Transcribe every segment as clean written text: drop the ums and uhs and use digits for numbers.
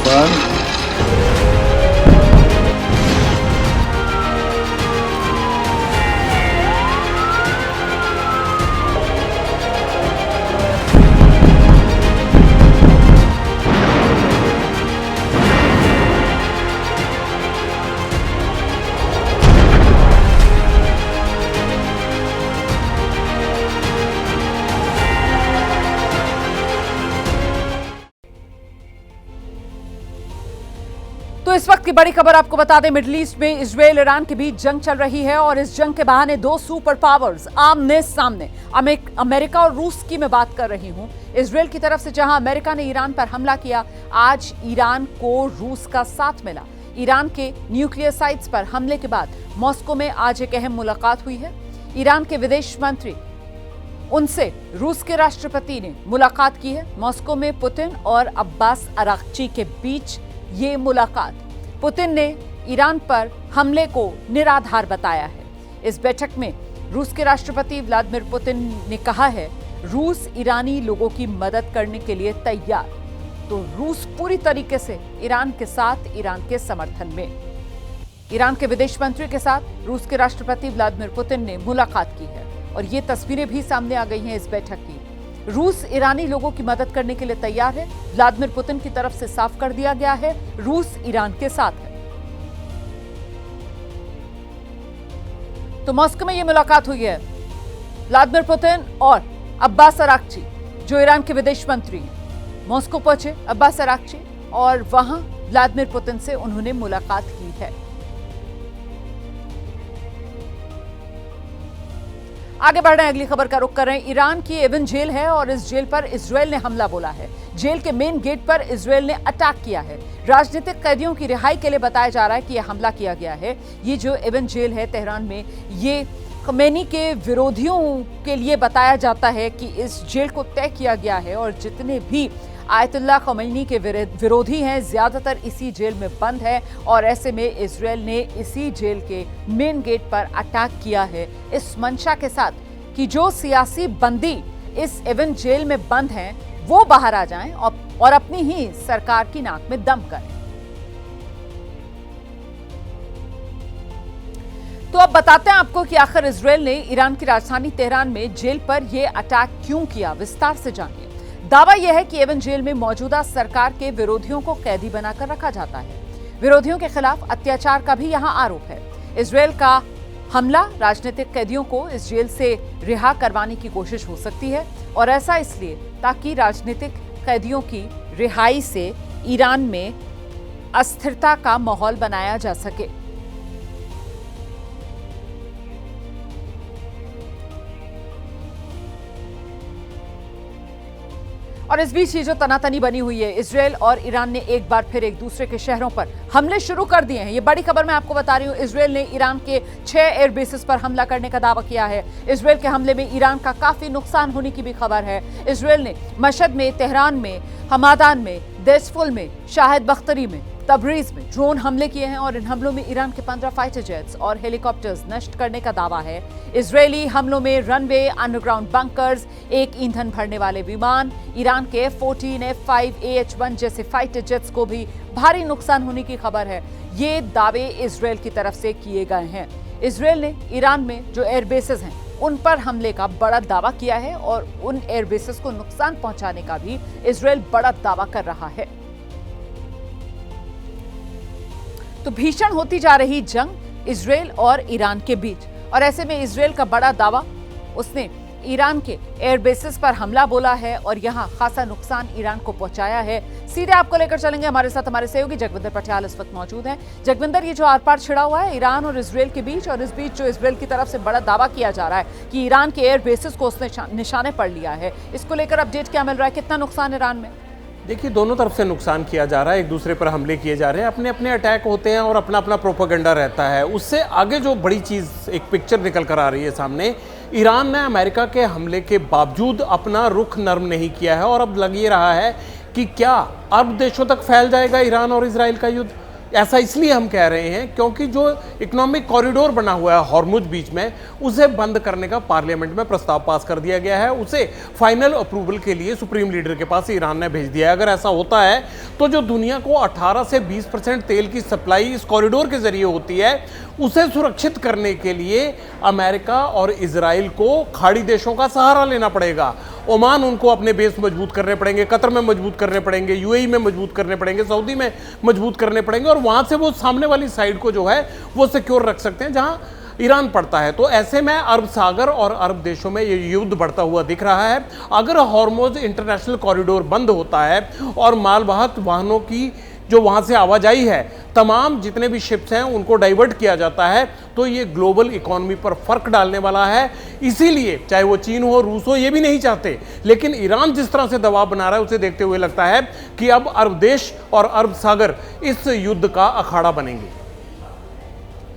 बंद। तो इस वक्त की बड़ी खबर आपको बता दें, मिडिल ईस्ट में इजरायल ईरान के बीच जंग चल रही है और इस जंग के बहाने दो सुपर पावर्स आमने सामने। अमेरिका और रूस की मैं बात कर रही हूं। इजरायल की तरफ से जहां अमेरिका ने ईरान पर हमला किया, आज ईरान को रूस का साथ मिला। ईरान के न्यूक्लियर साइट्स पर हमले के बाद मॉस्को में आज एक अहम मुलाकात हुई है। ईरान के विदेश मंत्री उनसे रूस के राष्ट्रपति ने मुलाकात की है। मॉस्को में पुतिन और अब्बास अरागची के बीच ये मुलाकात। पुतिन ने ईरान पर हमले को निराधार बताया है। इस बैठक में रूस के राष्ट्रपति व्लादिमीर पुतिन ने कहा है, रूस ईरानी लोगों की मदद करने के लिए तैयार। तो रूस पूरी तरीके से ईरान के साथ, ईरान के समर्थन में। ईरान के विदेश मंत्री के साथ रूस के राष्ट्रपति व्लादिमीर पुतिन ने मुलाकात की है और ये तस्वीरें भी सामने आ गई हैं इस बैठक की। रूस ईरानी लोगों की मदद करने के लिए तैयार है। व्लादिमीर पुतिन की तरफ से साफ कर दिया गया है, रूस ईरान के साथ है। तो मॉस्को में यह मुलाकात हुई है व्लादिमीर पुतिन और अब्बास अरागची, जो ईरान के विदेश मंत्री हैं। मॉस्को पहुंचे अब्बास अरागची और वहां व्लादिमीर पुतिन से उन्होंने मुलाकात की है। आगे बढ़ रहे हैं, अगली खबर का रुख कर रहे हैं। ईरान की एवन जेल है और इस जेल पर इजरायल ने हमला बोला है। जेल के मेन गेट पर इजरायल ने अटैक किया है। राजनीतिक कैदियों की रिहाई के लिए बताया जा रहा है कि यह हमला किया गया है। ये जो एवन जेल है तेहरान में, ये खमेनी के विरोधियों के लिए बताया जाता है कि इस जेल को तय किया गया है और जितने भी आयतुल्लाह खमेनी के विरोधी हैं, ज्यादातर इसी जेल में बंद है और ऐसे में इजरायल ने इसी जेल के मेन गेट पर अटैक किया है इस मंशा के साथ कि जो सियासी बंदी इस एवन जेल में बंद हैं वो बाहर आ जाएं और अपनी ही सरकार की नाक में दम करें। तो अब बताते हैं आपको कि आखिर इजरायल ने ईरान की राजधानी तेहरान में जेल पर यह अटैक क्यों किया। विस्तार से जानिए। दावा यह है कि एवन जेल में मौजूदा सरकार के विरोधियों को कैदी बनाकर रखा जाता है। विरोधियों के खिलाफ अत्याचार का भी यहां आरोप है। इजरायल का हमला राजनीतिक कैदियों को इस जेल से रिहा करवाने की कोशिश हो सकती है और ऐसा इसलिए ताकि राजनीतिक कैदियों की रिहाई से ईरान में अस्थिरता का माहौल बनाया जा सके। और इस बीच ये जो तनातनी बनी हुई है, इजरायल और ईरान ने एक बार फिर एक दूसरे के शहरों पर हमले शुरू कर दिए हैं। ये बड़ी खबर मैं आपको बता रही हूं। इजरायल ने ईरान के 6 एयरबेसेस पर हमला करने का दावा किया है। इजरायल के हमले में ईरान का काफी नुकसान होने की भी खबर है। इजरायल ने मशहद में, तेहरान में, हमादान में, देसफुल में, शाहिद बख्तरी में, तबरीज में ड्रोन हमले किए हैं और इन हमलों में ईरान के 15 फाइटर जेट्स और हेलीकॉप्टर्स नष्ट करने का दावा है। इजरायली हमलों में रनवे, अंडरग्राउंड बंकर्स, एक ईंधन भरने वाले विमान, ईरान के F-14, F-5, AH-1 जैसे फाइटर जेट्स को भी भारी नुकसान होने की खबर है। ये दावे इजरायल की तरफ से किए गए हैं। इजरायल ने ईरान में जो एयरबेसेस हैं उन पर हमले का बड़ा दावा किया है और उन एयरबेसेस को नुकसान पहुंचाने का भी इजरायल बड़ा दावा कर रहा है। तो भीषण होती जा रही जंग इजरायल और ईरान के बीच, और ऐसे में इजरायल का बड़ा दावा, उसने ईरान के एयरबेसेस पर हमला बोला है और यहां खासा नुकसान ईरान को पहुंचाया है। सीधे आपको लेकर चलेंगे, हमारे साथ हमारे सहयोगी जगविंदर पटियाल इस वक्त मौजूद हैं। जगविंदर, ये जो आर पार छिड़ा हुआ है ईरान और इजरायल के बीच, और इस बीच जो इजरायल की तरफ से बड़ा दावा किया जा रहा है कि ईरान के एयरबेसेस को उसने निशाने पर लिया है, इसको लेकर अपडेट क्या मिल रहा है? कितना नुकसान ईरान में? देखिए, दोनों तरफ से नुकसान किया जा रहा है, एक दूसरे पर हमले किए जा रहे हैं, अपने अपने अटैक होते हैं और अपना अपना प्रोपेगेंडा रहता है। उससे आगे जो बड़ी चीज़, एक पिक्चर निकल कर आ रही है सामने, ईरान ने अमेरिका के हमले के बावजूद अपना रुख नर्म नहीं किया है और अब लग ये रहा है कि क्या अरब देशों तक फैल जाएगा ईरान और इजराइल का युद्ध। ऐसा इसलिए हम कह रहे हैं क्योंकि जो इकोनॉमिक कॉरिडोर बना हुआ है हॉर्मुज बीच में, उसे बंद करने का पार्लियामेंट में प्रस्ताव पास कर दिया गया है। उसे फाइनल अप्रूवल के लिए सुप्रीम लीडर के पास ईरान ने भेज दिया है। अगर ऐसा होता है तो जो दुनिया को 18 से 20% तेल की सप्लाई इस कॉरिडोर के जरिए होती है, उसे सुरक्षित करने के लिए अमेरिका और इजराइल को खाड़ी देशों का सहारा लेना पड़ेगा। ओमान उनको अपने बेस मजबूत करने पड़ेंगे, कतर में मजबूत करने पड़ेंगे, यूएई में मजबूत करने पड़ेंगे, सऊदी में मजबूत करने पड़ेंगे, और वहां से वो सामने वाली साइड को जो है वो सिक्योर रख सकते हैं जहां ईरान पड़ता है। तो ऐसे में अरब सागर और अरब देशों में ये युद्ध बढ़ता हुआ दिख रहा है। अगर हॉर्मुज़ इंटरनेशनल कॉरिडोर बंद होता है और मालवाहक वाहनों की जो वहां से आवाजाही है, तमाम जितने भी शिप्स हैं उनको डाइवर्ट किया जाता है, तो ये ग्लोबल इकोनॉमी पर फर्क डालने वाला है। इसीलिए चाहे वो चीन हो, रूस हो, ये भी नहीं चाहते, लेकिन ईरान जिस तरह से दबाव बना रहा है उसे देखते हुए लगता है कि अब अरब देश और अरब सागर इस युद्ध का अखाड़ा बनेंगे।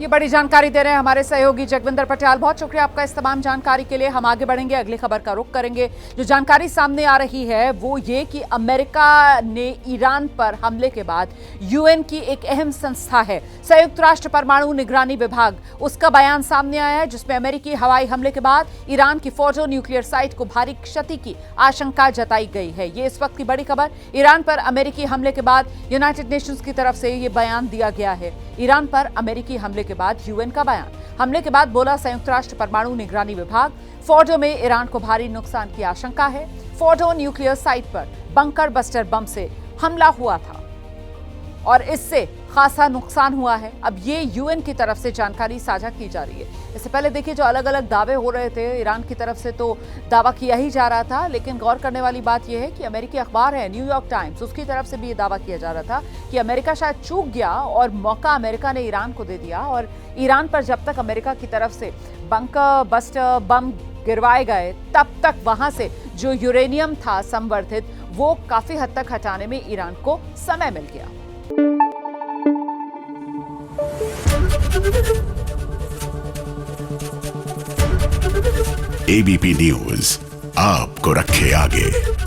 ये बड़ी जानकारी दे रहे हैं हमारे सहयोगी जगविंदर पटियाल। बहुत शुक्रिया आपका इस तमाम जानकारी के लिए। हम आगे बढ़ेंगे, अगली खबर का रुख करेंगे। जो जानकारी सामने आ रही है वो ये कि अमेरिका ने ईरान पर हमले के बाद यूएन की एक अहम संस्था है संयुक्त राष्ट्र परमाणु निगरानी विभाग, उसका बयान सामने आया है जिसमें अमेरिकी हवाई हमले के बाद ईरान की फोर्डो न्यूक्लियर साइट को भारी क्षति की आशंका जताई गई है। ये इस वक्त की बड़ी खबर। ईरान पर अमेरिकी हमले के बाद यूनाइटेड नेशंस की तरफ से ये बयान दिया गया है। ईरान पर अमेरिकी हमले के बाद यूएन का बयान। हमले के बाद बोला संयुक्त राष्ट्र परमाणु निगरानी विभाग, फोर्डो में ईरान को भारी नुकसान की आशंका है। फोर्डो न्यूक्लियर साइट पर बंकर बस्टर बम से हमला हुआ था और इससे खासा नुकसान हुआ है। अब ये यूएन की तरफ से जानकारी साझा की जा रही है। इससे पहले देखिए जो अलग अलग दावे हो रहे थे ईरान की तरफ से, तो दावा किया ही जा रहा था, लेकिन गौर करने वाली बात यह है कि अमेरिकी अखबार है न्यूयॉर्क टाइम्स, उसकी तरफ से भी ये दावा किया जा रहा था कि अमेरिका शायद चूक गया और मौका अमेरिका ने ईरान को दे दिया, और ईरान पर जब तक अमेरिका की तरफ से बंकर बस्टर बम गिरवाए गए तब तक वहां से जो यूरेनियम था संवर्धित, वो काफी हद तक हटाने में ईरान को समय मिल गया। एबीपी न्यूज आपको रखे आगे।